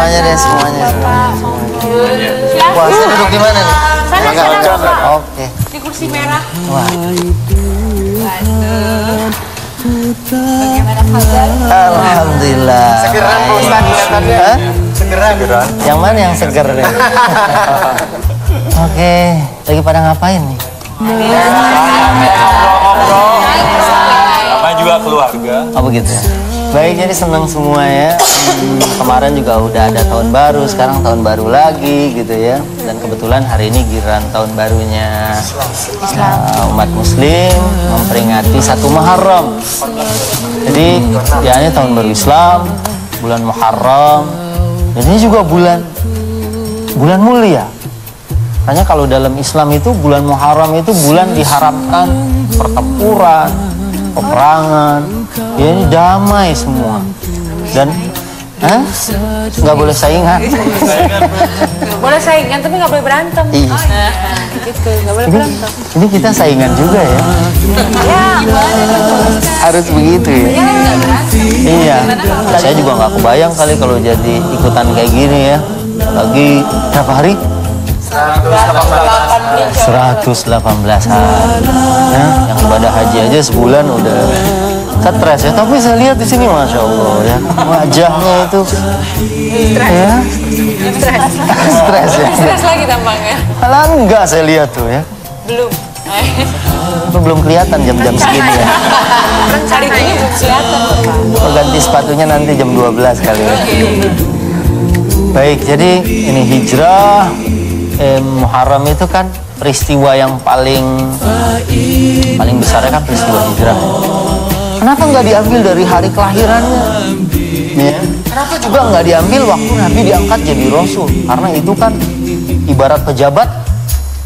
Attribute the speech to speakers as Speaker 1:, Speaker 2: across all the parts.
Speaker 1: semuanya deh, semuanya. Wah, saya duduk di mana nih? Oke.
Speaker 2: Di kursi merah.
Speaker 1: Wah.
Speaker 2: Bagaimana kabar?
Speaker 1: Alhamdulillah.
Speaker 3: Segeran Pak Ustadz kelihatannya.
Speaker 1: Hah?
Speaker 3: Segeran.
Speaker 1: Yang mana yang seger nih? Oke, lagi pada ngapain nih?
Speaker 3: Namanya juga keluarga.
Speaker 1: Oh begitu ya. Baik, jadi senang semua ya. Kemarin juga udah ada tahun baru, sekarang tahun baru lagi gitu ya. Dan kebetulan hari ini giliran tahun barunya umat muslim memperingati 1 Muharram. Jadi ya ini tahun baru Islam, bulan Muharram. Dan ini juga bulan mulia. Makanya kalau dalam Islam itu bulan Muharram itu bulan diharamkan pertempuran, peperangan, ya ini damai semua. Dan nggak boleh saingan.
Speaker 2: Boleh saingan tapi nggak boleh berantem.
Speaker 1: Iya.
Speaker 2: Gitu, nggak boleh berantem.
Speaker 1: Ini kita saingan juga ya.
Speaker 2: Ya,
Speaker 1: Harus begitu ya. Iya. Saya juga nggak kebayang kali kalau jadi ikutan kayak gini ya. Lagi berapa hari? 118 hari. Ya, yang ibadah haji aja sebulan udah stres ya. Tapi saya lihat di sini, masya Allah ya, wajahnya itu ya stres ya.
Speaker 2: stres lagi tampangnya.
Speaker 1: Malah enggak saya lihat tuh ya.
Speaker 2: Belum.
Speaker 1: Itu belum kelihatan jam-jam segini ya.
Speaker 2: Hari ini belum kelihatan.
Speaker 1: Ganti sepatunya nanti jam 12 kali ya. Baik, jadi ini hijrah. Muharram itu kan peristiwa yang paling besarnya kan peristiwa hijrah. Kenapa nggak diambil dari hari kelahirannya? Ya. Kenapa juga nggak diambil waktu Nabi diangkat jadi Rasul? Karena itu kan ibarat pejabat.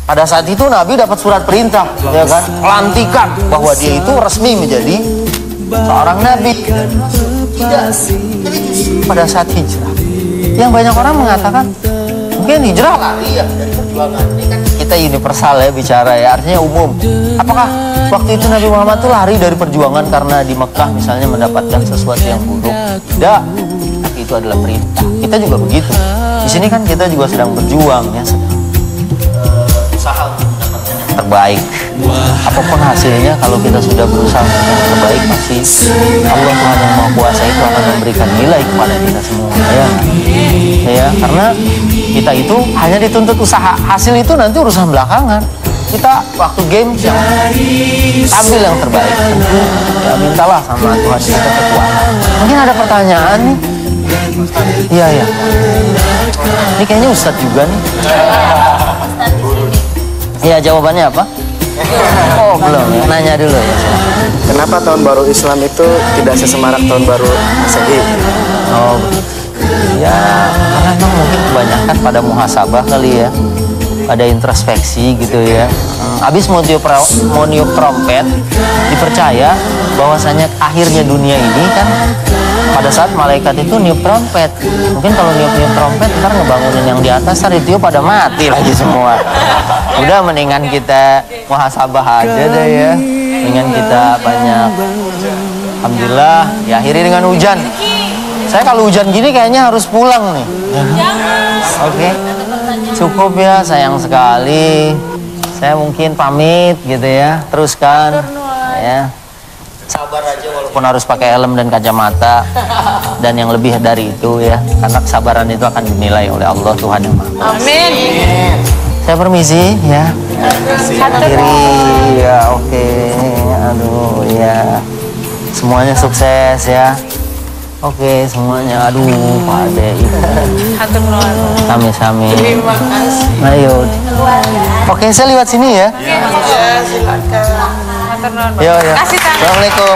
Speaker 1: Pada saat itu Nabi dapat surat perintah, ya kan, pelantikan bahwa dia itu resmi menjadi seorang Nabi. Tidak. Jadi pada saat hijrah, yang banyak orang mengatakan mungkin hijrah lari ya dari perjuangan. Ini kan kita universal ya bicara ya, artinya umum. Apakah waktu itu Nabi Muhammad itu lari dari perjuangan karena di Mekah misalnya mendapatkan sesuatu yang buruk? Tidak, tapi itu adalah perintah. Kita juga begitu. Di sini kan kita juga sedang berjuang ya, sedang usaha untuk mendapatkan yang terbaik. Apapun hasilnya, kalau kita sudah berusaha untuk yang terbaik, pasti Allah Tuhan yang Maha Kuasa itu akan memberikan nilai kepada kita semua ya. Karena kita itu hanya dituntut usaha, hasil itu nanti urusan belakangan. Kita waktu game ambil yang terbaik. Ya mintalah sama Tuhan kita kekuatan. Mungkin ada pertanyaan nih. Iya. Ini kayaknya Ustadz juga nih. Iya, jawabannya apa? Oh belum ya, nanya dulu ya.
Speaker 3: Kenapa tahun baru Islam itu tidak sesemarak tahun baru Masehi?
Speaker 1: Oh ya, karena memang mungkin kebanyakan pada muhasabah kali ya, pada introspeksi gitu ya. Habis mau niup trompet, dipercaya bahwasanya akhirnya dunia ini kan pada saat malaikat itu niup trompet. Mungkin kalau niup trompet ntar ngebangunin yang di atas, ntar itu pada mati lagi semua. Udah mendingan kita muhasabah aja deh ya. Mendingan kita banyak. Alhamdulillah ya, akhiri dengan hujan. Saya kalau hujan gini kayaknya harus pulang nih. Oke. Cukup ya, sayang sekali. Saya mungkin pamit gitu ya. Teruskan ya. Sabar aja walaupun harus pakai helm dan kacamata dan yang lebih dari itu ya. Karena kesabaran itu akan dinilai oleh Allah Tuhan yang Maha Kuasa.
Speaker 2: Amin.
Speaker 1: Saya permisi ya. Kiri ya, oke. Aduh ya. Semuanya sukses ya. Oke, semuanya. Aduh, Pak Ade.
Speaker 2: Hatur nuhun.
Speaker 1: Sami-sami.
Speaker 2: Terima kasih.
Speaker 1: Ayo. Oke, saya lewat sini ya.
Speaker 2: Ya, silakan. Hatur nuhun.
Speaker 1: Yo.
Speaker 2: Kasih tangan.
Speaker 1: Assalamualaikum.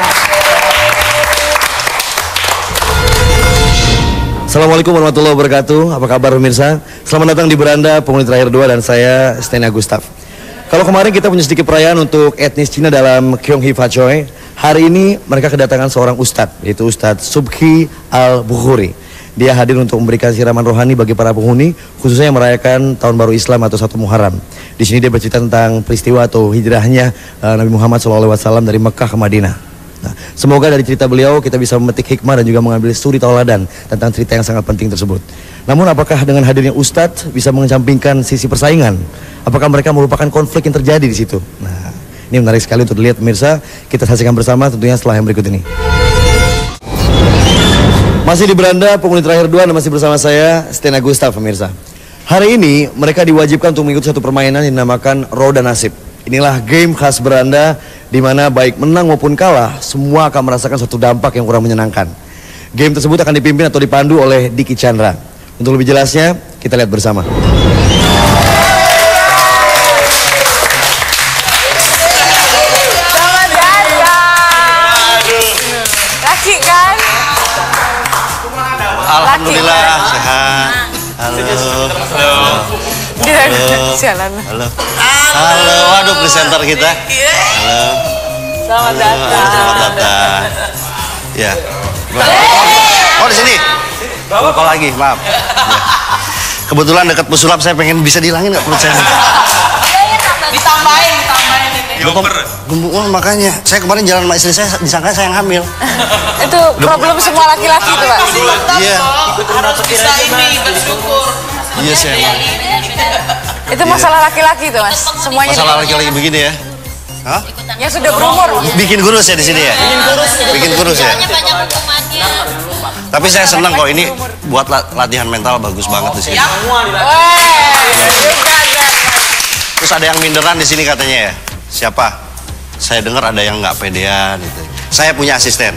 Speaker 4: Assalamualaikum warahmatullahi wabarakatuh. Apa kabar pemirsa? Selamat datang di Beranda Penghuni Terakhir 2 dan saya Stena Gustaf. Kalau kemarin kita punya sedikit perayaan untuk etnis Cina dalam Gyeonggi Fachoy, hari ini mereka kedatangan seorang ustadz, yaitu Ustadz Subki Al-Bukhuri. Dia hadir untuk memberikan siraman rohani bagi para penghuni, khususnya yang merayakan Tahun Baru Islam atau 1 Muharram. Di sini dia bercerita tentang peristiwa atau hijrahnya Nabi Muhammad SAW dari Mekah ke Madinah. Nah, semoga dari cerita beliau kita bisa memetik hikmah dan juga mengambil suri tauladan tentang cerita yang sangat penting tersebut. Namun apakah dengan hadirnya Ustadz bisa mengesampingkan sisi persaingan? Apakah mereka merupakan konflik yang terjadi di situ? Nah, ini menarik sekali untuk dilihat pemirsa. Kita saksikan bersama tentunya setelah yang berikut ini. Masih di beranda penghuni terakhir 2 dan masih bersama saya Sten Agustaf pemirsa. Hari ini mereka diwajibkan untuk mengikuti satu permainan yang dinamakan Roda Nasib. Inilah game khas beranda di mana baik menang maupun kalah semua akan merasakan suatu dampak yang kurang menyenangkan. Game tersebut akan dipimpin atau dipandu oleh Diki Chandra. Untuk lebih jelasnya kita lihat bersama.
Speaker 2: Selamat datang. Laki kan?
Speaker 5: Alhamdulillah sehat. Halo.
Speaker 2: Sialan.
Speaker 5: Halo. Halo, waduh presenter kita. Halo.
Speaker 2: Selamat datang.
Speaker 5: Selamat datang. Ya. Oh di sini. Kok lagi, maaf. Ya. Kebetulan dekat pusulap saya pengen bisa dihilangin nggak perut saya?
Speaker 2: Ditambahin ini.
Speaker 5: Oh, makanya saya kemarin jalan sama istri saya disangka saya yang hamil.
Speaker 2: Itu problem semua laki-laki tuh, Pak.
Speaker 5: Iya.
Speaker 6: Harus bisa ini bersyukur.
Speaker 5: Iya sih emang.
Speaker 2: Itu masalah laki-laki tuh, Mas. Semuanya
Speaker 5: Masalah laki-laki begini ya. Hah?
Speaker 2: yang sudah berumur.
Speaker 5: Bikin kurus ya di sini ya? Bikin kurus ya?
Speaker 6: Banyak hukumannya.
Speaker 5: Tapi saya senang kok ini buat latihan mental bagus banget di sini. Terus ada yang minderan di sini katanya ya? Siapa? Saya dengar ada yang nggak pedean gitu. Saya punya asisten.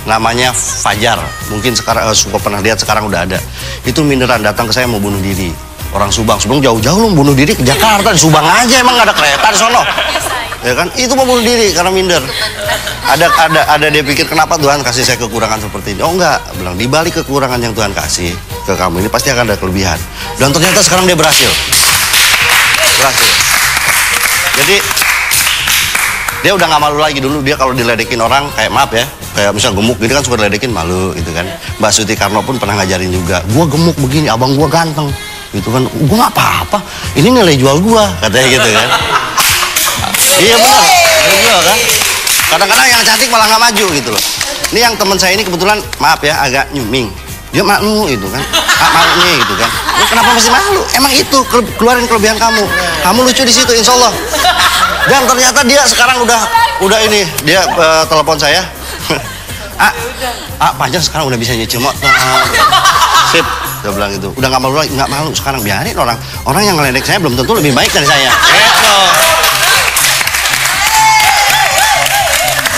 Speaker 5: Namanya Fajar. Mungkin sekarang suka pernah lihat, sekarang udah ada. Itu minderan datang ke saya mau bunuh diri. Orang Subang jauh-jauh lu bunuh diri ke Jakarta, di Subang aja emang nggak ada kereta di sono. Ya kan? Itu mau bunuh diri karena minder. Ada dia pikir kenapa Tuhan kasih saya kekurangan seperti ini? Oh enggak, bilang di balik kekurangan yang Tuhan kasih ke kamu ini pasti akan ada kelebihan. Dan ternyata sekarang dia berhasil. Jadi dia udah nggak malu lagi. Dulu dia kalau diledekin orang kayak maaf ya, kayak misal gemuk gini kan suka diledekin malu gitu kan. Mbak Suti Karno pun pernah ngajarin juga. Gua gemuk begini, abang gua ganteng gitu kan. Gua nggak apa-apa. Ini nilai jual gua katanya gitu kan. Iya benar, nilai jual kan. Kadang-kadang yang cantik malah nggak maju gitu loh. Ini yang teman saya ini kebetulan maaf ya agak nyuming. Dia malu gitu kan, malu nih gitu kan. Kenapa mesti malu? Emang itu keluarin kelebihan kamu. Kamu lucu di situ, insya Allah. Dan ternyata dia sekarang udah ini dia telepon saya. Panjang sekarang udah bisa nyuci motor. Sip, dia bilang gitu. Udah nggak malu lagi, nggak malu sekarang biarin orang yang ngeledek saya belum tentu lebih baik dari saya. Gitu.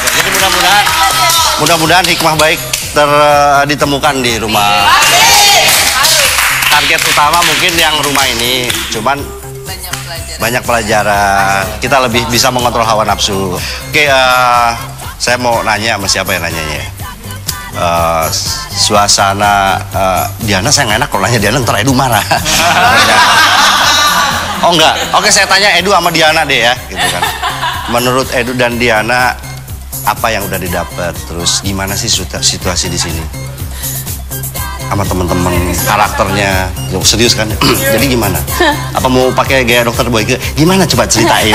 Speaker 5: Jadi mudah-mudahan hikmah baik ditemukan di rumah. Target utama mungkin yang rumah ini, cuman banyak pelajaran. Kita lebih bisa mengontrol hawa nafsu. Oke, saya mau nanya sama siapa yang nanyanya? Suasana Diana saya nggak enak kalau nanya Diana, ntar Edu marah. Oh enggak, oke saya tanya Edu sama Diana deh ya, gitu kan. Menurut Edu dan Diana apa yang udah didapat, terus gimana sih situasi di sini sama teman-teman, karakternya, serius kan? Jadi gimana? Apa mau pakai gaya dokter Boyke? Gimana coba ceritain?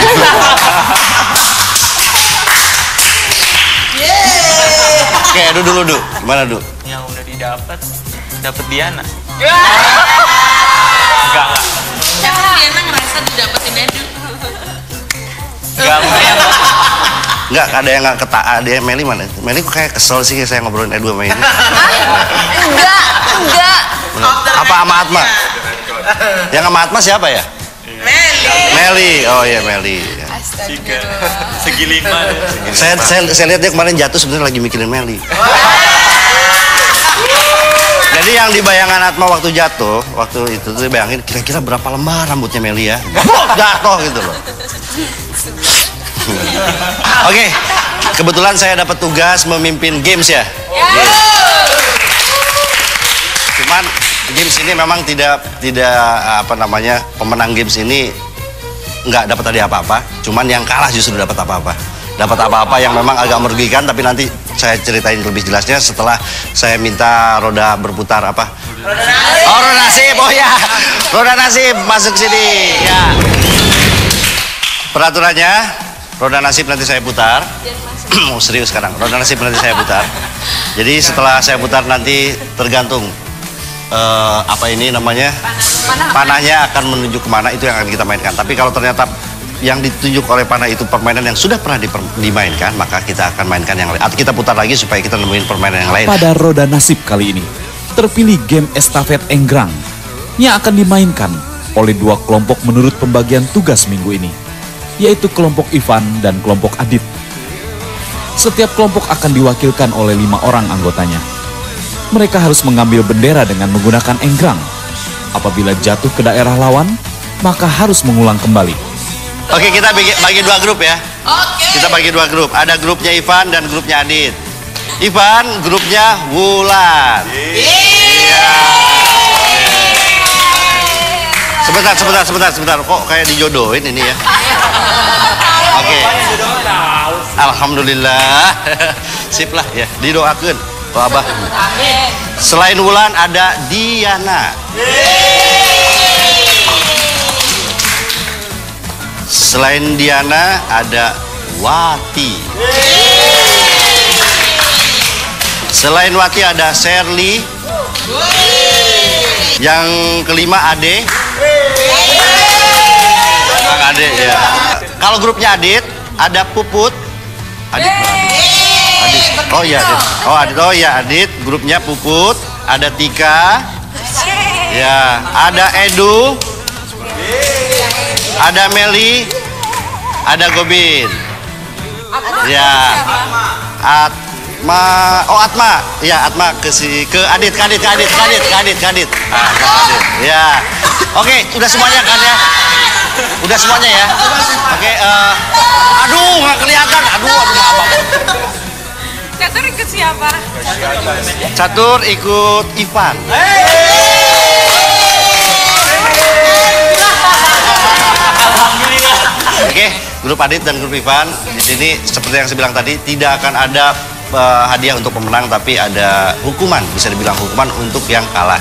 Speaker 5: Oke, Edu dulu, Du. Gimana, Du?
Speaker 7: Yang udah dapet Diana.
Speaker 6: Emang Diana ngerasa didapetin Edu?
Speaker 7: Enggak, lumayan.
Speaker 5: Enggak, ada yang nggak ketaan. Dia Meli mana? Meli kok kayak kesel sih saya ngobrolin Edu sama ini.
Speaker 6: Enggak.
Speaker 5: Apa sama Atma? Yang sama Atma siapa ya? Meli. Oh iya Meli.
Speaker 7: Segi 5.
Speaker 5: Saya lihat dia kemarin jatuh sebenarnya lagi mikirin Meli. Jadi yang di bayangan Atma waktu jatuh, waktu itu tuh bayangin kira-kira berapa lembar rambutnya Meli ya? Jatuh gitu loh. Oke, kebetulan saya dapat tugas memimpin games ya. Cuman games ini memang tidak apa namanya, pemenang games ini nggak dapat hadiah apa-apa. Cuman yang kalah justru dapat apa-apa. Dapat apa-apa yang memang agak merugikan, tapi nanti saya ceritain lebih jelasnya setelah saya minta roda berputar apa? Oh, roda nasib. Oh ya, roda nasib masuk sini. Ya. Peraturannya Roda nasib nanti saya putar. Oh, serius sekarang. Roda nasib nanti saya putar. Jadi setelah saya putar nanti tergantung apa ini namanya, panahnya akan menuju kemana, itu yang akan kita mainkan. Tapi kalau ternyata yang ditunjuk oleh panah itu permainan yang sudah pernah dimainkan, maka kita akan mainkan yang lain. Atau kita putar lagi supaya kita nemuin permainan yang lain.
Speaker 8: Pada roda nasib kali ini, terpilih game estafet enggrang yang akan dimainkan oleh dua kelompok menurut pembagian tugas minggu ini, yaitu kelompok Ivan dan kelompok Adit. Setiap kelompok akan diwakilkan oleh 5 orang anggotanya. Mereka harus mengambil bendera dengan menggunakan enggrang. Apabila jatuh ke daerah lawan, maka harus mengulang kembali.
Speaker 5: Oke, kita bagi 2 grup ya. Kita bagi 2 grup. Ada grupnya Ivan dan grupnya Adit. Ivan, grupnya Wulan. Iya. Sebentar. Kok kayak dijodohin ini ya? Oke. Alhamdulillah. Sip lah ya, didoakeun. Pak Abah. Selain Wulan ada Diana. Selain Diana ada Wati. Selain Wati ada Sherly. Yang kelima Ade. Bang Ade ya. Kalau grupnya Adit ada Puput. Adit berapa? Adit. Oh iya Adit. Oh Adit. Oh iya Adit. Grupnya Puput. Ada Tika. Ya. Ada Edu. Ada Meli. Ada Gobin. Ya. Atma. Oh Atma. Ya Atma ke Adit. Ke Adit. Ya. Oke, udah semuanya kan ya? Udah semuanya ya? Oke, aduh nggak kelihatan. Aduh maaf.
Speaker 6: Catur ikut siapa?
Speaker 5: Catur ikut Ivan. Oke, grup Adit dan grup Ivan di sini seperti yang saya bilang tadi tidak akan ada hadiah untuk pemenang, tapi ada hukuman, bisa dibilang hukuman untuk yang kalah.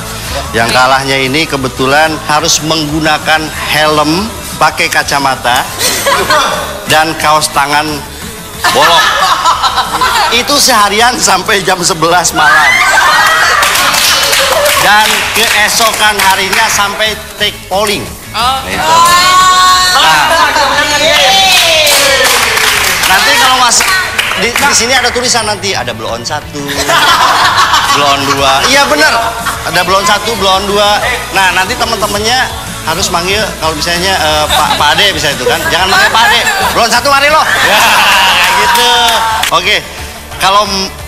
Speaker 5: Yang kalahnya ini kebetulan harus menggunakan helm, pakai kacamata, dan kaos tangan bolong. Itu seharian sampai jam 11 malam. Dan keesokan harinya sampai take polling. Itu. Nah, nanti kalau masuk di sini ada tulisan, nanti ada blow on 1, blow on 2. Iya bener, ada blow on 1, blow on 2. Nah nanti teman-temannya harus manggil, kalau misalnya Pak Ade bisa itu kan, jangan manggil Pak Ade, blow on 1 mari loh. Ya kayak gitu. Oke.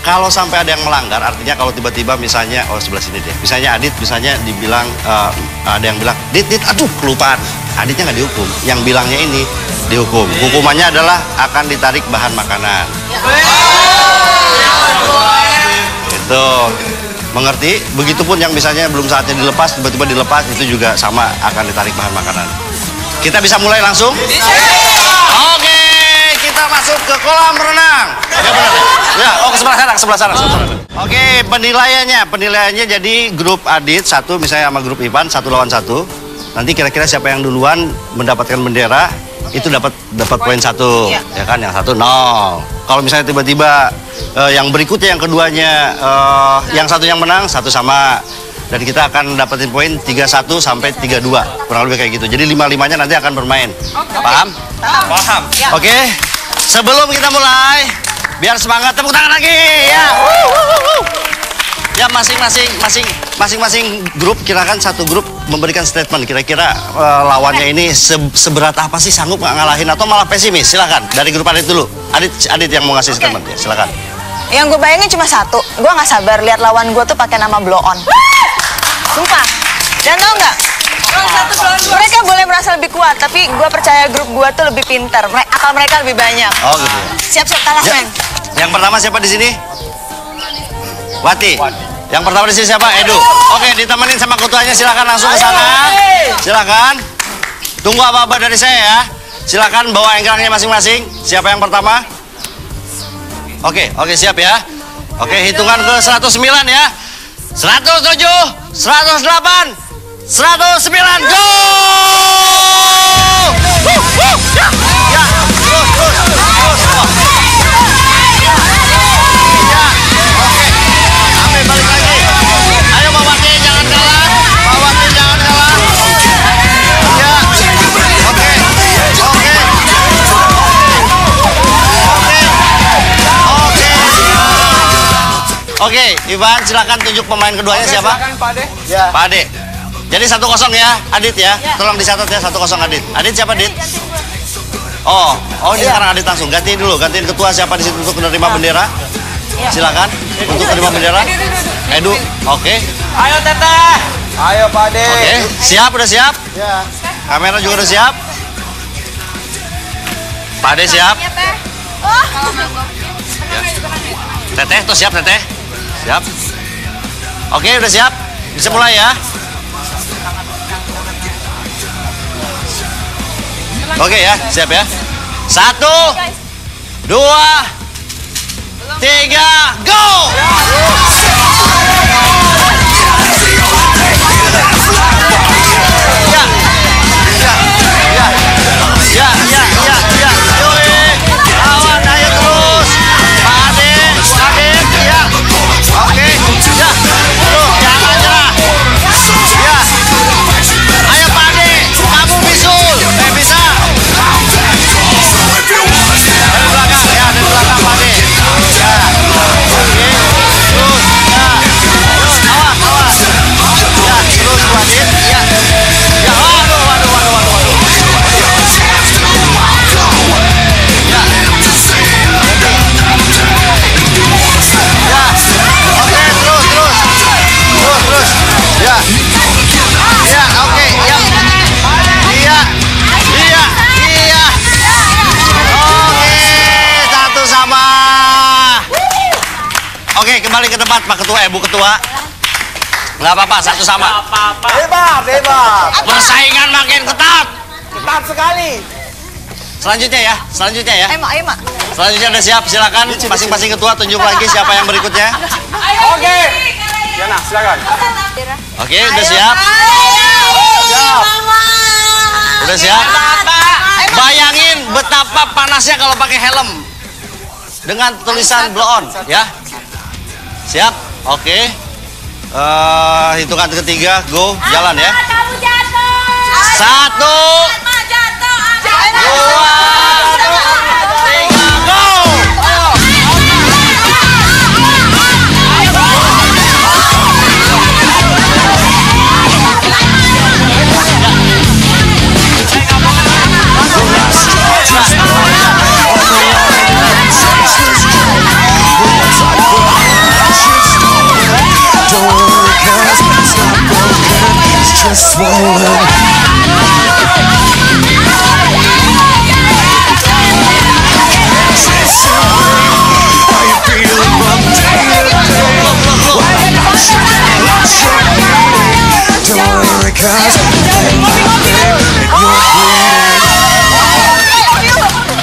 Speaker 5: Kalau sampai ada yang melanggar, artinya kalau tiba-tiba misalnya, oh sebelah sini deh, misalnya Adit, misalnya dibilang, ada yang bilang, Dit, aduh kelupaan, Aditnya nggak dihukum, yang bilangnya ini dihukum. Hukumannya adalah akan ditarik bahan makanan. Itu, mengerti? Begitupun yang misalnya belum saatnya dilepas, tiba-tiba dilepas, itu juga sama akan ditarik bahan makanan. Kita bisa mulai langsung? Oke, kita masuk ke kolam renang. Ya benar. Ya, oh ke sebelah sana. Oke, penilaiannya jadi grup Adit 1 misalnya sama grup Ivan 1 lawan 1. Nanti kira-kira siapa yang duluan mendapatkan bendera itu dapat poin 1, ya kan? Yang 1 0. Kalau misalnya tiba-tiba yang berikutnya yang keduanya yang satu yang menang 1 sama, dan kita akan dapetin poin 31 sampai 32, kurang lebih kayak gitu. Jadi 5-5-nya nanti akan bermain. Paham? Paham. Oke. Sebelum kita mulai, biar semangat, tepuk tangan lagi ya. Ya masing-masing grup, kirakan satu grup memberikan statement kira-kira lawannya ini seberat apa sih, sanggup nggak ngalahin atau malah pesimis. Silakan dari grup Adit dulu. Adit yang mau ngasih statement ya, silakan.
Speaker 9: Yang gue bayangin cuma satu, gue nggak sabar lihat lawan gue tuh pakai nama blow on. Sumpah. Dan tau nggak? Mereka boleh merasa lebih kuat, tapi gue percaya grup gue tuh lebih pintar. Akal mereka lebih banyak.
Speaker 5: Oh gitu.
Speaker 9: Siap-siap kalah,
Speaker 5: Ya.
Speaker 9: men.
Speaker 5: Yang pertama siapa di sini? Wati. Yang pertama di sini siapa? Edu. Oke, ditemenin sama ketuanya, silakan langsung ke sana. Silakan. Tunggu apa-apa dari saya ya. Silakan bawa enggrangnya masing-masing. Siapa yang pertama? Oke, siap ya. Oke, hitungan ke 109 ya. 107, 108, 109, go! Ya, terus. Oke, Ivan silakan tunjuk pemain keduanya siapa?
Speaker 3: Silakan Pak Ade.
Speaker 1: Ya.
Speaker 5: Pak Ade. Jadi 1-0 ya, Adit ya. Tolong dicatat ya 1-0 Adit. Adit siapa Adit? Oh, ini sekarang Adit langsung gantiin dulu, gantiin ketua siapa di situ untuk menerima bendera. Silakan untuk menerima bendera. Edu, oke.
Speaker 7: Ayo Teteh.
Speaker 3: Ayo Pak Ade.
Speaker 5: Oke, siap udah siap?
Speaker 3: Ya.
Speaker 5: Kamera juga udah siap? Pak Ade siap? Teteh tuh siap Teteh? Siap. Oke, udah siap? Bisa mulai ya? Oke ya, siap ya. 1, 2, 3, go! Ya. Yoi. Lawan, ayo terus. Pak Adit, ya. Oke, ya. Tuh, jangan nyerah. Ya. Ayo Pak Adit, kamu bisul. Bisa. Dari belakang, ya, dari belakang Pak Adit. Ya. Oke. Terus, ya. Terus, awas. Ya, terus Pak Adit, ya. Ya, waduh. Ya, oke, ya. Iya. Oke, 1-1. Oke, kembali ke tempat Pak Ketua, Bu Ketua. Nggak apa-apa, 1-1.
Speaker 3: Hebat.
Speaker 5: Persaingan makin ketat.
Speaker 3: Ketat sekali.
Speaker 5: Selanjutnya ya.
Speaker 9: Ayo mak.
Speaker 5: Selanjutnya udah siap, silakan masing-masing ketua tunjuk lagi siapa yang berikutnya.
Speaker 3: Oke. Yana, silakan.
Speaker 5: Oke, udah siap? Udah siap? Bayangin betapa panasnya kalau pakai helm dengan tulisan blow on, ya. Siap? Oke. Hitungan ketiga, go, jalan ya. 1, 2, 3, go!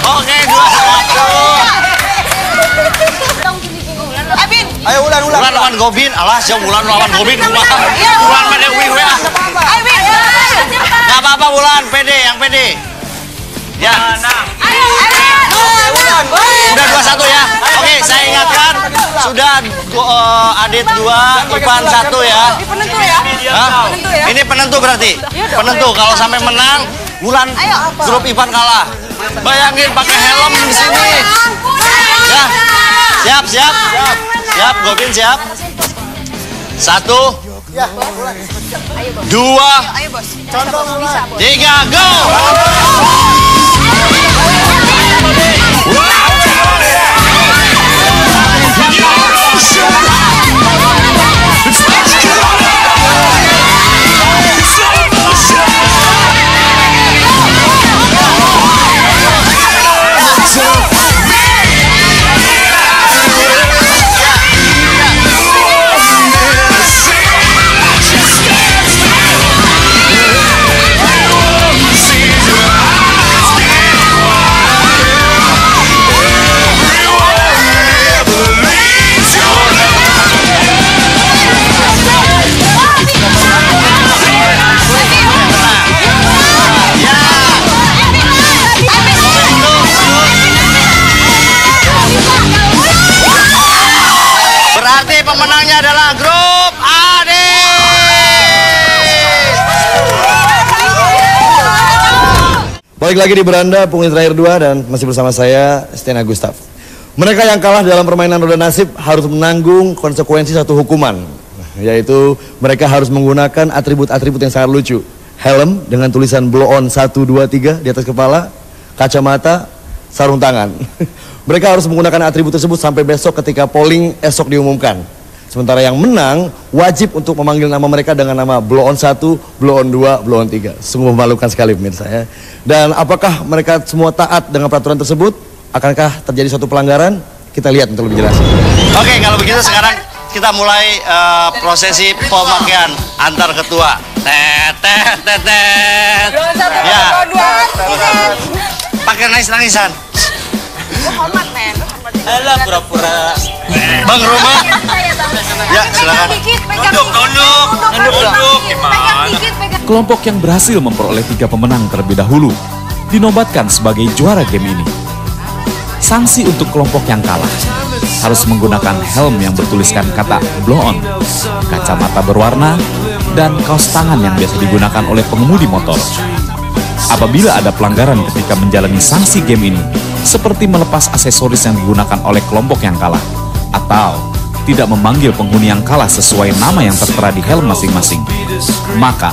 Speaker 5: Oke, 2-1.
Speaker 3: Ayo Ulan.
Speaker 5: Ulan lawan Gobin, alah siapa Ulan lawan Gobin kumaha? Ulan pada win ya. Enggak apa-apa Ulan, pede, yang pede. Ya. Udah 2-1 ya. Oke, saya ingatkan sudah Adit 2, Ivan 1 ya.
Speaker 9: Ini penentu ya?
Speaker 5: Hah? Ini penentu berarti. Penentu kalau sampai menang, Ulan grup Ivan kalah. Bayangin pakai helm di sini. Ya. Siap. Siap, Gobin siap. 1, 2, 3, go! Pemenangnya adalah grup Adit.
Speaker 4: Balik lagi di beranda pungli terakhir 2 dan masih bersama saya Sten Agustaf. Mereka yang kalah dalam permainan roda nasib harus menanggung konsekuensi satu hukuman, yaitu mereka harus menggunakan atribut-atribut yang sangat lucu. Helm dengan tulisan blow on 1, 2, 3 di atas kepala, kacamata, sarung tangan. Mereka harus menggunakan atribut tersebut sampai besok ketika polling esok diumumkan. Sementara yang menang wajib untuk memanggil nama mereka dengan nama blow on 1, blow on 2, blow on 3. Sungguh memalukan sekali pemirsa ya. Dan apakah mereka semua taat dengan peraturan tersebut? Akankah terjadi suatu pelanggaran? Kita lihat untuk lebih jelas.
Speaker 5: Oke, kalau begitu sekarang kita mulai prosesi pemakaian antar ketua. Tet. Ya. Pakai nangis-nangisan.
Speaker 9: Hormat, men.
Speaker 7: Alah, pura-pura.
Speaker 5: Bang Roma. Ya, silakan.
Speaker 7: Nunduk. Gimana?
Speaker 8: Kelompok yang berhasil memperoleh 3 pemenang terlebih dahulu dinobatkan sebagai juara game ini. Sanksi untuk kelompok yang kalah harus menggunakan helm yang bertuliskan kata blow on, kacamata berwarna, dan kaos tangan yang biasa digunakan oleh pengemudi motor. Apabila ada pelanggaran ketika menjalani sanksi game ini, seperti melepas aksesoris yang digunakan oleh kelompok yang kalah, atau tidak memanggil penghuni yang kalah sesuai nama yang tertera di helm masing-masing, maka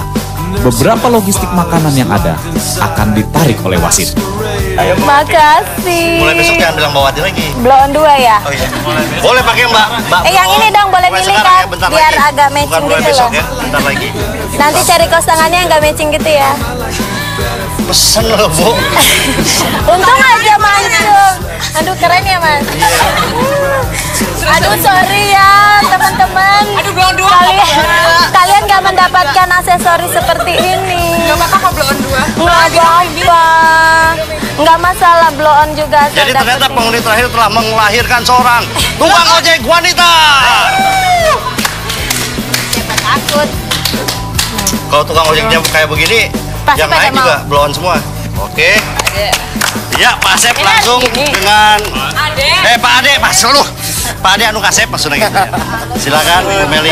Speaker 8: beberapa logistik makanan yang ada akan ditarik oleh wasit.
Speaker 9: Makasih.
Speaker 5: Mulai besok jangan bilang bawa hati lagi.
Speaker 9: Blow on 2 ya?
Speaker 5: Oh iya. Boleh pakai Mbak.
Speaker 9: Yang ini dong boleh
Speaker 5: Mulai
Speaker 9: milih
Speaker 5: sekarang
Speaker 9: kan?
Speaker 5: ya, bentar
Speaker 9: Biar
Speaker 5: lagi.
Speaker 9: agak matching
Speaker 5: Bukan mulai
Speaker 9: gitu
Speaker 5: besok
Speaker 9: loh.
Speaker 5: ya, bentar lagi.
Speaker 9: Nanti cari kaos tangannya yang gak matching gitu ya.
Speaker 5: Pesen loh Bu.
Speaker 9: Untung aja mancung. Aduh keren ya mas. Aduh sorry ya teman-teman.
Speaker 2: Aduh, blow on 2.
Speaker 9: Kalian gak mendapatkan aksesoris seperti ini.
Speaker 2: Gak apa-apa kok blow on 2.
Speaker 9: Nggak apa-apa. Nggak masalah blow on juga.
Speaker 5: Jadi
Speaker 9: saya
Speaker 5: ternyata
Speaker 9: dapetin.
Speaker 5: penghuni terakhir telah melahirkan seorang tukang ojek wanita.
Speaker 9: Takut.
Speaker 5: Kalau tukang ojeknya kayak begini,
Speaker 9: Pasti
Speaker 5: yang
Speaker 9: pada
Speaker 5: lain
Speaker 9: mau.
Speaker 5: juga blow on semua. Oke. Ya, Pak Asep langsung dengan Pak Ade, Mas lu. Pak Ade anu kasep maksudnya gitu ya. Silakan Bu Meli.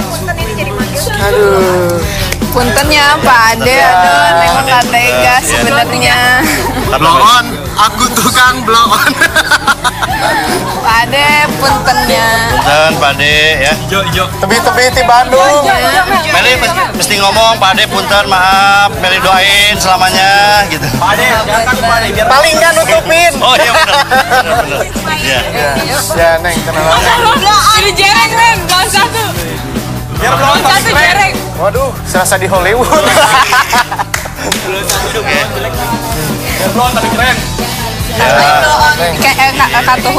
Speaker 9: Punten ini jadi manggil.
Speaker 3: Aduh.
Speaker 2: Puntennya Pak Ade, aduh, memang gak tega sebenarnya.
Speaker 5: Blow on.
Speaker 3: Aku tukang blow on.
Speaker 2: Pak Ade, puntennya.
Speaker 5: Punten Pak Ade ya.
Speaker 3: Tebi-tebi di Bandung.
Speaker 5: Meli mesti ngomong Pak Ade punten maaf, Meli doain selamanya gitu. Pak Ade,
Speaker 3: Paling kan nutupin.
Speaker 5: oh iya benar. Iya.
Speaker 3: Ya, Neng, kenalan.
Speaker 2: Ini jereng, men. Blow on 1.
Speaker 3: Biar blow on
Speaker 2: Satu jereng.
Speaker 3: Waduh, serasa di Hollywood.
Speaker 5: Duduk ya.
Speaker 3: Blow on tapi keren.
Speaker 2: Kayak kartu.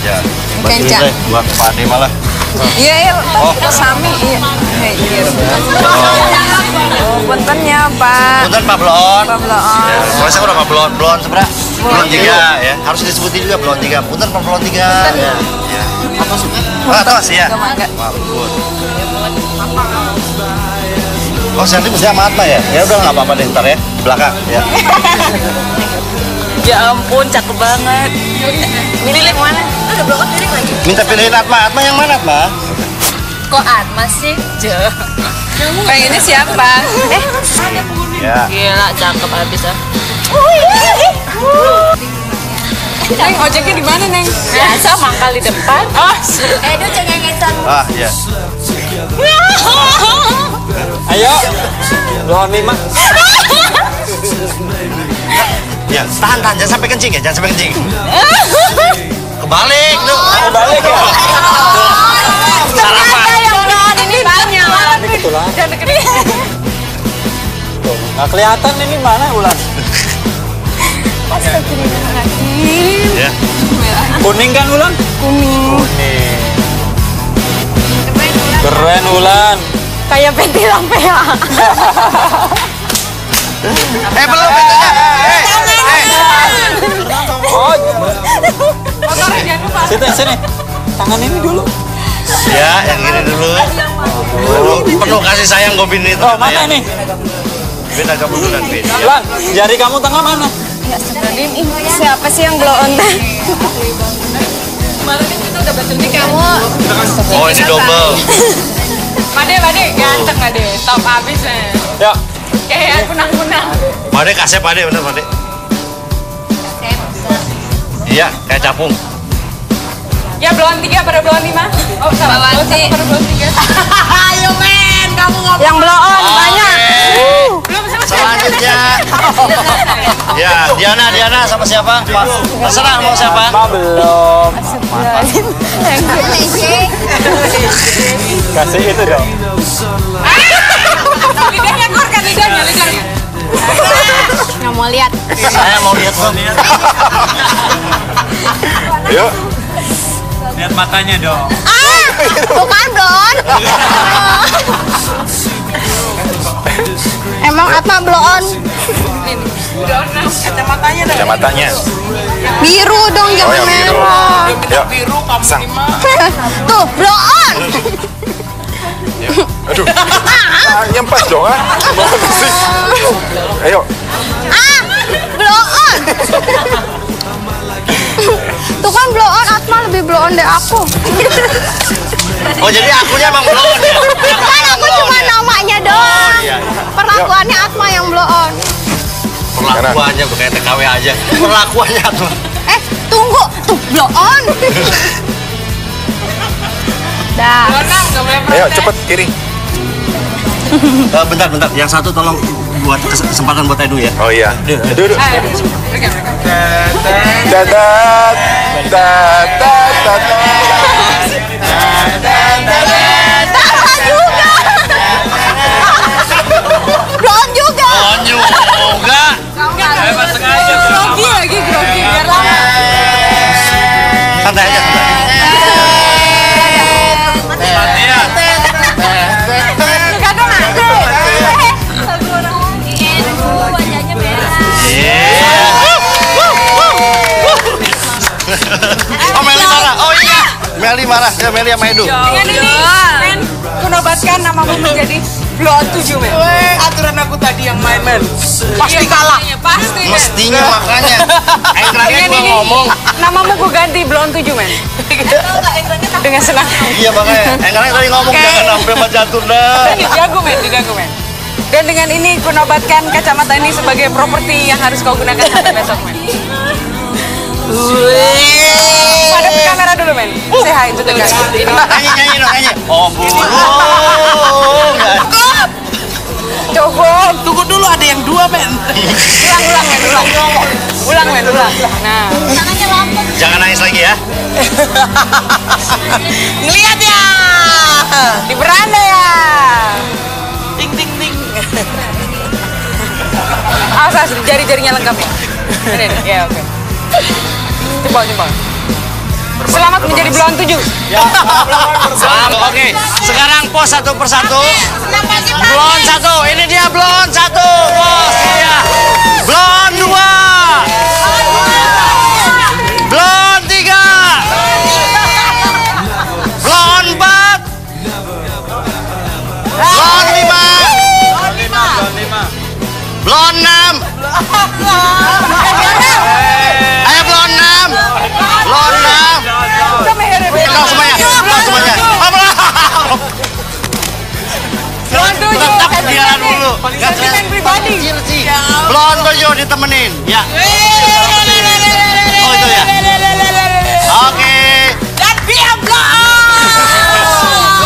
Speaker 5: Ya.
Speaker 2: Kencang.
Speaker 5: Buat Pak Ade malah.
Speaker 2: Iya, Sami. Iya. Oh, puntennya Pak.
Speaker 5: Punten Pak Blon.
Speaker 2: Pak Blow on.
Speaker 5: Ya, soalnya saya udah Pak Blon seberapa? Blon 3 ya. Harus disebutin juga Blon 3. Punten Pak Blon 3. Ya. Apa sih? Tos ya. Mampun. Oh, Santi mesti sama Atma ya? Ya udah nggak apa-apa deh ntar ya. Belakang ya.
Speaker 6: Ya ampun, cakep banget.
Speaker 2: Milih yang mana? Ada blow on piring lagi.
Speaker 5: Minta pilihin Atma. Atma yang mana Atma?
Speaker 6: Kok Atma sih?
Speaker 2: Pengennya siapa?
Speaker 5: Ya.
Speaker 6: Gila, cakep abis ah.
Speaker 2: Neng, ojeknya di mana, Neng?
Speaker 6: Biasa mangkal di depan.
Speaker 9: Edo cengengesan.
Speaker 5: Ah ya.
Speaker 3: Ayo. Blow on 5.
Speaker 5: Ya, tahan, jangan sampai kencing ya, jangan sampai kencing. Kebalik tuh.
Speaker 3: Balik ya.
Speaker 5: Salah Pak.
Speaker 9: Yang blow on ini banyak.
Speaker 2: Jangan deketin.
Speaker 3: Nggak kelihatan ini mana ular.
Speaker 5: Ya.
Speaker 3: Kuning kan Ulan? Kuning. Keren Ulan.
Speaker 9: Kayak peti lampe ya.
Speaker 5: Belum betulnya.
Speaker 3: Oh. Sini. Tangan ini dulu.
Speaker 5: Ya, yang ini dulu. Penuh kasih sayang Gobin itu.
Speaker 3: Oh, mana ini?
Speaker 5: Bin agak munduran, Bin.
Speaker 3: Ulan, jari kamu tengah mana?
Speaker 9: Siapa sih yang blow on?
Speaker 2: Kemarin kita udah baca di kamu.
Speaker 5: Oh, ini double.
Speaker 2: Pade, ganteng Pade. Top abis nih.
Speaker 3: Ya.
Speaker 2: Kayak kunang-kunang.
Speaker 5: Pade kasep Pade, bener Pade. Iya, kayak capung.
Speaker 2: Ya belum 3 pada belum 5. Oh salah. Belum 1 pada belum 3. Ayo men, kamu ngomong. Yang belum banyak. Belum sama
Speaker 5: Selanjutnya. Ya, Diana sama siapa? Terserah mau siapa?
Speaker 3: Belum. Kasih itu dong.
Speaker 2: Lidahnya keluarkan lidahnya.
Speaker 9: Nggak mau lihat.
Speaker 5: Saya mau lihat dong.
Speaker 3: Yuk.
Speaker 7: Lihat matanya dong.
Speaker 9: Bukan blon. Emang Atma blon?
Speaker 3: Kacamatanya.
Speaker 9: Biru dong, jangan merah.
Speaker 3: Yuk. Pasang.
Speaker 9: Tuh, blon.
Speaker 3: Aduh. Yang pas dong, ah. Ayo.
Speaker 9: Blon. Tuh kan blon, Atma lebih blon dari aku.
Speaker 5: Oh, jadi akunya emang blon ya?
Speaker 9: Kan aku cuma namanya doang. Perlakuannya Atma yang blon.
Speaker 5: Perlakuannya kayak TKW aja. Perlakuannya tuh.
Speaker 9: Tunggu, tuh blon. Dah.
Speaker 3: Ayo, cepet kiri.
Speaker 5: Bentar. Yang satu tolong buat kesempatan buat Edu ya.
Speaker 3: Oh iya. Duduk. Dadat.
Speaker 9: Blon juga.
Speaker 2: grogi lagi biar lama.
Speaker 5: Santai aja. Oh, Meli marah. Oh iya. Meli marah. Ya, Meli sama Edu.
Speaker 2: Dengan ini, men, kunobatkan namamu menjadi Blon 7, men.
Speaker 7: Aturan aku tadi yang main, men.
Speaker 2: Pasti kalah. Pasti, men.
Speaker 5: Mestinya makanya. Engrangnya gua ngomong.
Speaker 2: Namamu ku ganti Blon 7, men. Dengan senang.
Speaker 5: Iya makanya. Engrangnya tadi ngomong jangan sampai mah jatuh dah.
Speaker 2: Dijago, men. Dan dengan ini kunobatkan kacamata ini sebagai properti yang harus kau gunakan sampai besok, men. Pada kamera dulu, men. Say hi to the guys.
Speaker 5: Nyanyi dong. Oh,
Speaker 2: Cukup.
Speaker 7: Tunggu dulu, ada yang 2, men.
Speaker 2: Ulang, men. Nah.
Speaker 5: jangan nangis lagi ya.
Speaker 2: Ngeliat ya. Di beranda ya.
Speaker 7: Ding.
Speaker 2: Awas, jari-jarinya lengkap ya. Ini, ya oke. Jempol. Selamat menjadi Blon 7.
Speaker 5: Selamat, oke. Sekarang pos satu persatu. Blon 1, ini dia Blon 1. Pos dia. Blon 2. Blon 3. Blon 4. Blon 5. Blon 6. Ayo Blon 6. Blon 6. Blon semuanya.
Speaker 2: Blon 7.
Speaker 5: Tetap jalan dulu.
Speaker 2: Sentimen pribadi.
Speaker 5: Blon 7 ditemenin. Ya. Oh itu ya. Oke.
Speaker 2: Dan dia Blon.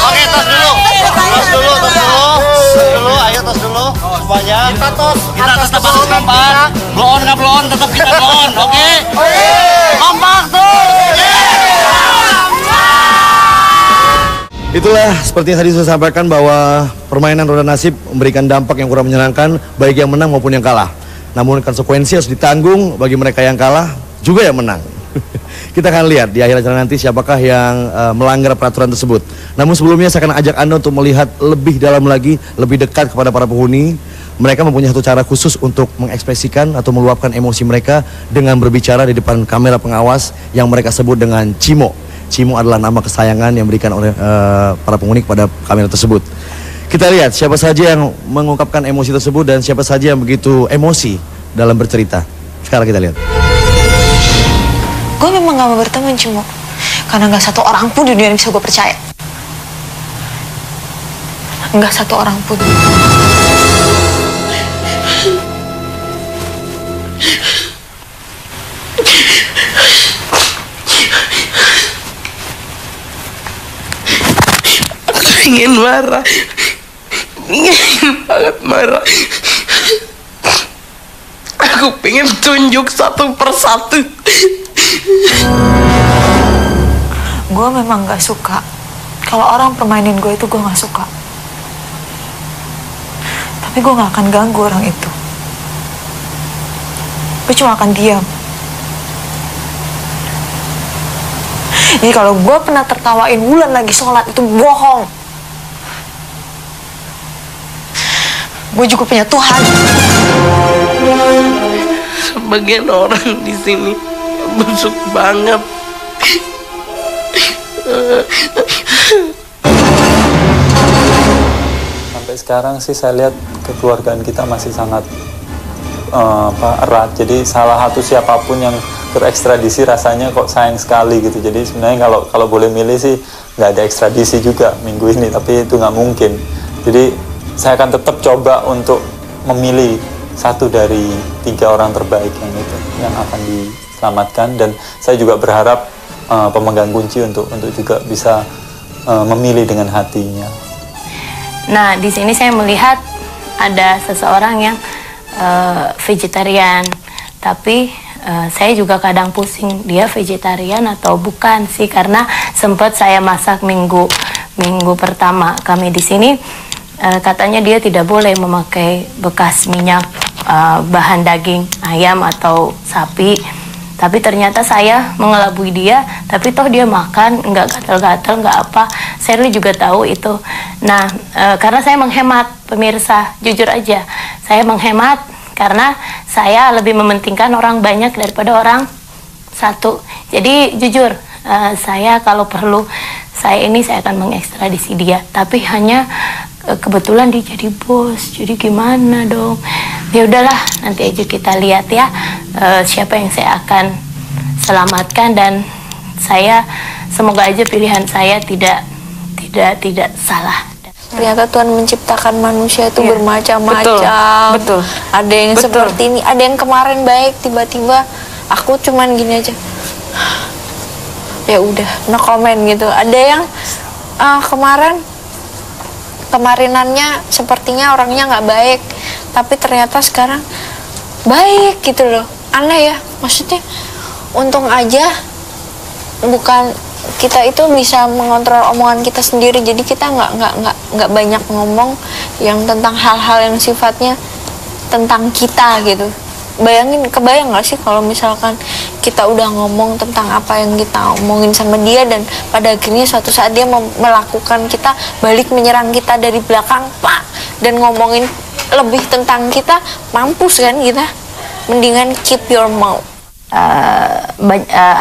Speaker 5: Oke, tos dulu. Ayo tos dulu. Semuanya. Kita tetap harus kompak. Blon nggak blon, tetap kita blon. Oke. Kompak tuh.
Speaker 4: Itulah seperti yang tadi saya sampaikan bahwa permainan roda nasib memberikan dampak yang kurang menyenangkan baik yang menang maupun yang kalah. Namun konsekuensi harus ditanggung bagi mereka yang kalah juga yang menang. Kita akan lihat di akhir acara nanti siapakah yang melanggar peraturan tersebut. Namun sebelumnya saya akan ajak Anda untuk melihat lebih dalam lagi, lebih dekat kepada para penghuni. Mereka mempunyai satu cara khusus untuk mengekspresikan atau meluapkan emosi mereka dengan berbicara di depan kamera pengawas yang mereka sebut dengan Cimo. Cimo adalah nama kesayangan yang diberikan oleh para penghuni kepada kamera tersebut. Kita lihat siapa saja yang mengungkapkan emosi tersebut dan siapa saja yang begitu emosi dalam bercerita. Sekarang kita lihat.
Speaker 9: Gue memang gak mau berteman, Cimo. Karena gak satu orang pun di dunia yang bisa gue percaya. Gak satu orang pun.
Speaker 7: ingin marah. Ingin banget marah. Aku pengen tunjuk satu persatu.
Speaker 9: Gue memang gak suka kalau orang permainin gue itu, gue gak suka. Tapi gue gak akan ganggu orang itu. Gue cuma akan diam. Jadi kalau gue pernah tertawain Wulan lagi sholat, itu bohong. Gue juga punya Tuhan.
Speaker 7: Sebagian orang di sini busuk banget.
Speaker 10: Sampai sekarang sih saya lihat kekeluargaan kita masih sangat erat. Jadi salah satu siapapun yang terekstradisi rasanya kok sayang sekali gitu. Jadi sebenarnya kalau boleh milih sih nggak ada ekstradisi juga minggu ini, tapi itu nggak mungkin. Jadi saya akan tetap coba untuk memilih satu dari 3 orang terbaik yang akan diselamatkan, dan saya juga berharap pemegang kunci untuk juga bisa memilih dengan hatinya.
Speaker 11: Nah, di sini saya melihat ada seseorang yang vegetarian, tapi saya juga kadang pusing dia vegetarian atau bukan sih, karena sempat saya masak minggu pertama kami di sini, katanya dia tidak boleh memakai bekas minyak bahan daging ayam atau sapi. Tapi ternyata saya mengelabui dia, tapi toh dia makan, nggak gatal-gatal, nggak apa. Shirley juga tahu itu. Nah, karena saya menghemat, pemirsa, jujur aja, saya menghemat karena saya lebih mementingkan orang banyak daripada orang satu. Jadi jujur, saya kalau perlu, saya akan mengekstradisi dia. Tapi hanya kebetulan dia jadi bos, jadi gimana dong? Ya udahlah, nanti aja kita lihat ya siapa yang saya akan selamatkan, dan saya semoga aja pilihan saya tidak salah.
Speaker 9: Ternyata Tuhan menciptakan manusia itu bermacam-macam.
Speaker 2: Betul.
Speaker 9: Ada yang seperti ini, ada yang kemarin baik, tiba-tiba aku cuman gini aja. Ya udah, no comment gitu. Ada yang kemarinannya sepertinya orangnya nggak baik, tapi ternyata sekarang baik gitu loh. Aneh ya, maksudnya untung aja bukan kita itu bisa mengontrol omongan kita sendiri, jadi kita nggak banyak ngomong yang tentang hal-hal yang sifatnya tentang kita gitu. Kebayang nggak sih kalau misalkan kita udah ngomong tentang apa yang kita omongin sama dia, dan pada akhirnya suatu saat dia melakukan, kita balik menyerang kita dari belakang, pak, dan ngomongin lebih tentang kita, mampus kan kita. Mendingan keep your mouth.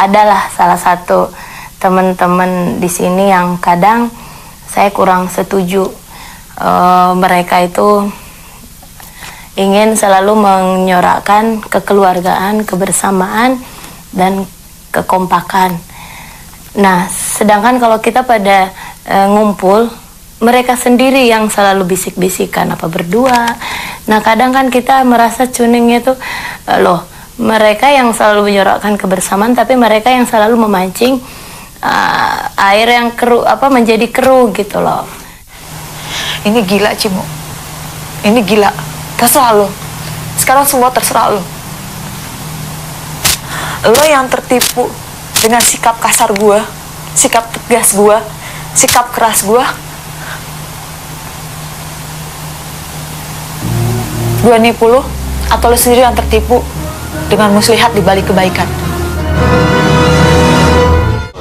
Speaker 11: Adalah salah satu teman-teman di sini yang kadang saya kurang setuju. Mereka itu ingin selalu menyorakkan kekeluargaan, kebersamaan, dan kekompakan. Nah, sedangkan kalau kita pada ngumpul, mereka sendiri yang selalu bisik-bisikan apa berdua. Nah, kadang kan kita merasa tuningnya itu loh, mereka yang selalu menyorakkan kebersamaan, tapi mereka yang selalu memancing air yang keruh, menjadi keruh gitu loh.
Speaker 9: Ini gila, Cimo. Ini gila. Terserah lo. Sekarang semua terserah lo. Lo yang tertipu dengan sikap kasar gue, sikap tegas gue, sikap keras gue. Gue nipu lo, atau lo sendiri yang tertipu dengan muslihat di balik kebaikan?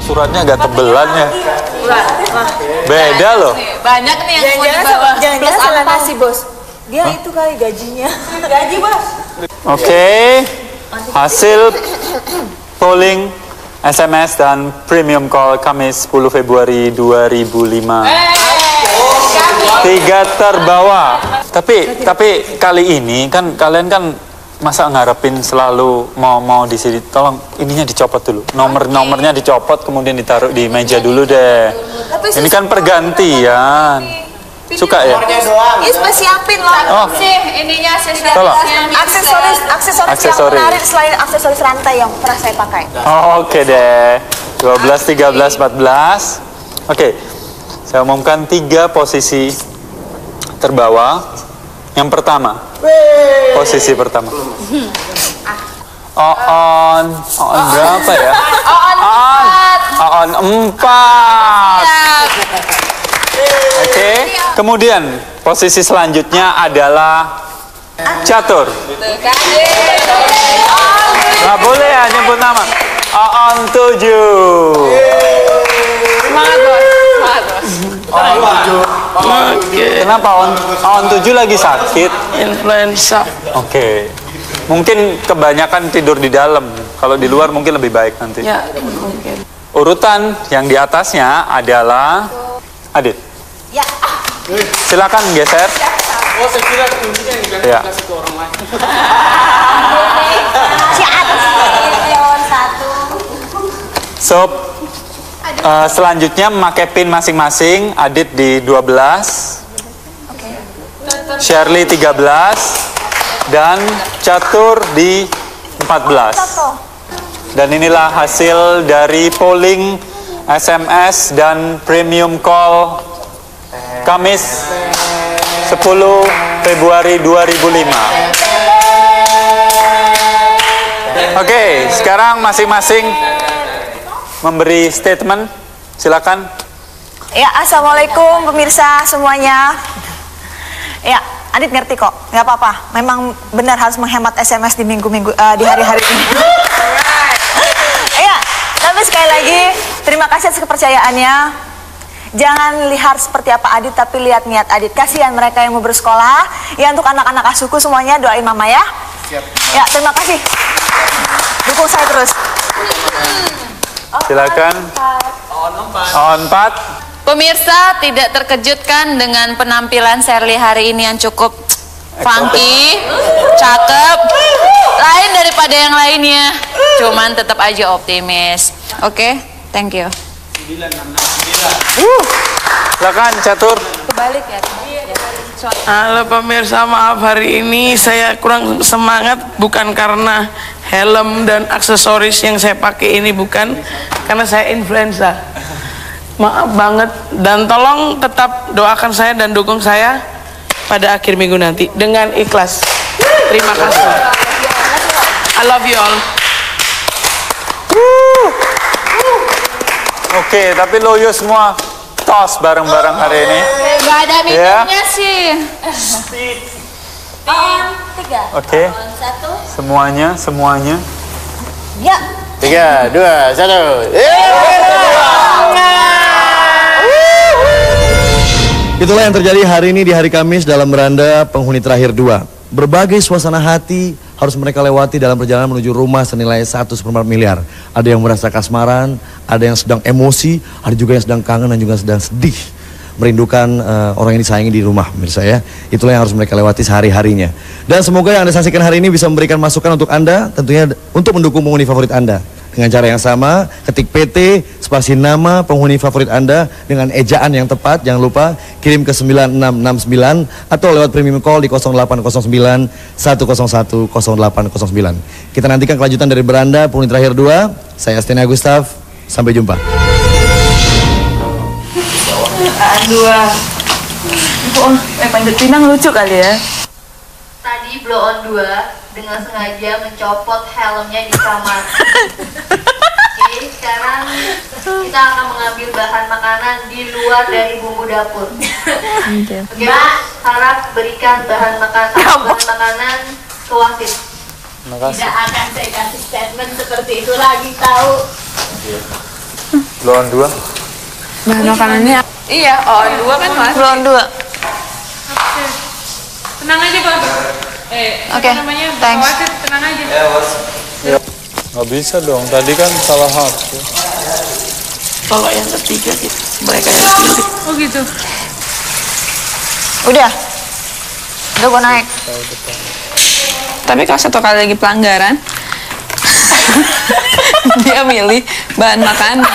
Speaker 10: Suratnya agak tebelan ya. Beda loh.
Speaker 2: Banyak nih yang mau dibawa.
Speaker 9: Jangan-jangan salah nasi, bos. Dia itu kali gajinya. Gaji, bos.
Speaker 10: Oke, hasil polling SMS dan premium call Kamis 10 Februari 2005. 3 terbawah. Tapi kali ini kan kalian kan masa ngarepin selalu mau di sini, tolong ininya dicopot dulu, nomornya dicopot, kemudian ditaruh di meja dulu deh. Ini kan pergantian. Suka ya?
Speaker 9: Ini sudah siapin loh.
Speaker 10: Oh.
Speaker 2: Sih, ininya
Speaker 10: Aksesoris.
Speaker 9: Yang menarik selain aksesoris rantai yang pernah saya pakai.
Speaker 10: Oh, oke deh. 12, 13, 14. Oke. Saya umumkan 3 posisi terbawah. Yang pertama, posisi pertama. Oon berapa ya? Oon 4. Oke, kemudian posisi selanjutnya adalah catur. Nggak boleh ya nyebut nama. Oon 7.
Speaker 2: Semangat bos.
Speaker 10: Kenapa Oon 7 lagi sakit?
Speaker 7: Influenza.
Speaker 10: Oke. Mungkin kebanyakan tidur di dalam. Kalau di luar mungkin lebih baik nanti.
Speaker 7: Ya, mungkin.
Speaker 10: Urutan yang di atasnya adalah Adit.
Speaker 9: Ya.
Speaker 10: Silakan geser.
Speaker 3: Oh, saya kira kuncinya yang
Speaker 10: Ya.
Speaker 3: dikasih ke orang lain.
Speaker 9: Si atas lawan 1.
Speaker 10: So, selanjutnya memakai pin masing-masing. Adit di 12, Shirley 13, dan Catur di 14. Dan inilah hasil dari polling SMS dan premium call Kamis 10 Februari 2005. Oke, sekarang masing-masing memberi statement. Silakan.
Speaker 9: Ya, assalamualaikum pemirsa semuanya. Ya, Adit ngerti kok, nggak apa-apa. Memang benar harus menghemat SMS di minggu-minggu, di hari-hari ini. Ya, tapi sekali lagi terima kasih atas kepercayaannya. Jangan lihat seperti apa Adit, tapi lihat niat Adit. Kasihan mereka yang mau bersekolah. Ya, untuk anak-anak asuku semuanya doain mama ya. Ya, terima kasih. Dukung saya terus.
Speaker 10: Silakan. On 4.
Speaker 6: Pemirsa tidak terkejutkan dengan penampilan Shirley hari ini yang cukup funky, cakep, lain daripada yang lainnya. Cuman tetap aja optimis. Oke, thank you.
Speaker 10: Silakan Catur.
Speaker 6: Kebalik ya.
Speaker 7: Halo pemirsa, maaf hari ini saya kurang semangat, bukan karena helm dan aksesoris yang saya pakai ini, bukan karena saya influenza. Maaf banget, dan tolong tetap doakan saya dan dukung saya pada akhir minggu nanti dengan ikhlas. Terima kasih. I love you all.
Speaker 10: Oke, tapi loyo semua tos bareng-bareng hari ini.
Speaker 6: Gak ada minumnya sih.
Speaker 10: Oke. Semuanya.
Speaker 9: Ya.
Speaker 3: 3, 2, 1.
Speaker 4: Itulah yang terjadi hari ini di hari Kamis dalam beranda penghuni terakhir 2. Berbagai suasana hati harus mereka lewati dalam perjalanan menuju rumah senilai 1,4 miliar. Ada yang merasa kasmaran, ada yang sedang emosi, ada juga yang sedang kangen dan juga sedang sedih, merindukan orang yang disayangi di rumah, pemirsa ya. Itulah yang harus mereka lewati sehari-harinya. Dan semoga yang Anda saksikan hari ini bisa memberikan masukan untuk Anda, tentunya untuk mendukung penghuni favorit Anda. Dengan cara yang sama, ketik PT, spasi nama penghuni favorit Anda dengan ejaan yang tepat, jangan lupa kirim ke 9669 atau lewat premium call di 0809 101 0809. Kita nantikan kelanjutan dari beranda penghuni terakhir 2. Saya Steny Agustaf, sampai jumpa.
Speaker 2: Panjat pinang lucu kali ya.
Speaker 12: Tadi blow on 2 dengan sengaja mencopot helmnya di kamar. Oke, sekarang kita akan mengambil bahan makanan di luar dari bumbu dapur. Oke, Mbak, harap berikan bahan makanan ke wasit.
Speaker 10: Makasih.
Speaker 12: Tidak akan saya kasih statement seperti itu lagi, tahu.
Speaker 10: Blow on 2.
Speaker 2: Bahan makanannya.
Speaker 6: Iya, on 2 kan mas.
Speaker 2: Belum 2.
Speaker 6: Tenang aja bang.
Speaker 2: Oke, thanks.
Speaker 6: Wasit, tenang aja.
Speaker 10: Nggak bisa dong, tadi kan salah hati.
Speaker 7: Kalau yang ketiga gitu, mereka yang pilih.
Speaker 6: Oh gitu.
Speaker 2: Udah gua naik.
Speaker 6: Tapi kalau satu kali lagi pelanggaran, dia milih bahan makanan.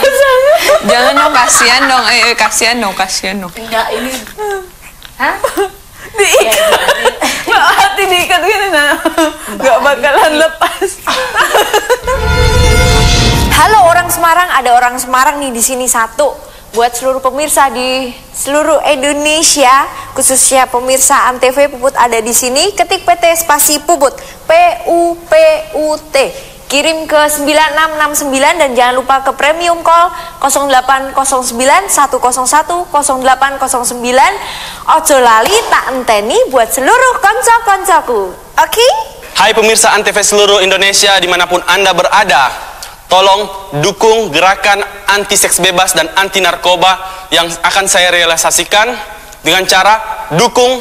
Speaker 6: Jangan dong, kasihan dong. Kasihan dong.
Speaker 12: Enggak, ini. Hah?
Speaker 2: Diikat. Hati diikat gini, nah. Gak bakalan lepas.
Speaker 9: Halo orang Semarang, ada orang Semarang nih di sini satu.
Speaker 13: buat seluruh pemirsa di seluruh Indonesia, khususnya pemirsa Antv, Puput ada di sini. Ketik PT spasi Puput, PUPUT. Kirim ke 9669 dan jangan lupa ke premium call 0809 101 0809. Ojo lali tak enteni buat seluruh konco-koncoku. Oke?
Speaker 14: Hai pemirsa Antv seluruh Indonesia dimanapun Anda berada, tolong dukung gerakan anti seks bebas dan anti narkoba yang akan saya realisasikan dengan cara dukung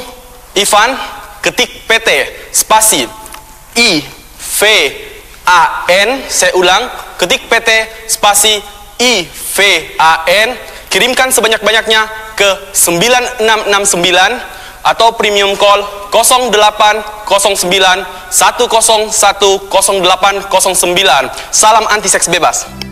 Speaker 14: Ivan, ketik PT spasi IVAN, saya ulang, ketik PT spasi IVAN, kirimkan sebanyak-banyaknya ke 9669 atau premium call 0809 101 0809. Salam anti seks bebas.